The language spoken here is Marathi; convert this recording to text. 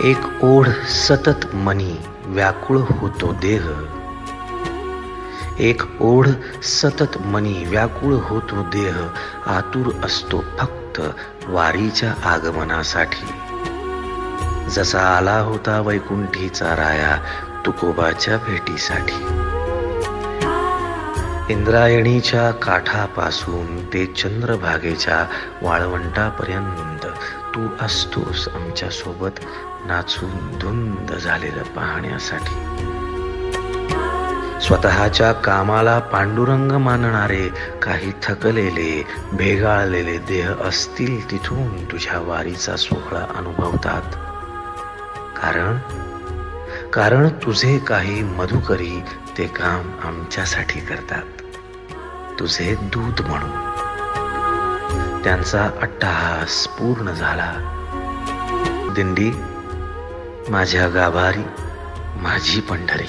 एक ओढ सतत मनी व्याकुळ होतो देह, एक ओढ सतत मनी व्याकुळ होतो देह, आतुर असतो फक्त वारीच्या आगमनासाठी. जसा आला होता वैकुंठीचा राया तुकोबाच्या भेटीसाठी. इंद्रायणीच्या काठापासून ते चंद्रभागेच्या वाळवंटापर्यंत तू असतोस आमच्या सोबत नाचून धुंद झालेलं पाहण्यासाठी. स्वतःच्या कामाला पांडुरंग मानणारे काही थकलेले भेगाळलेले देह असतील तिथून तुझ्या वारीचा सोहळा अनुभवतात. कारण तुझे काही मधुकरी ते काम आमच्यासाठी करतात, तुझे दूत म्हणून. त्यांचा अट्टहास पूर्ण झाला. दिंडी माझ्या गाभारी, माझी पंढरी.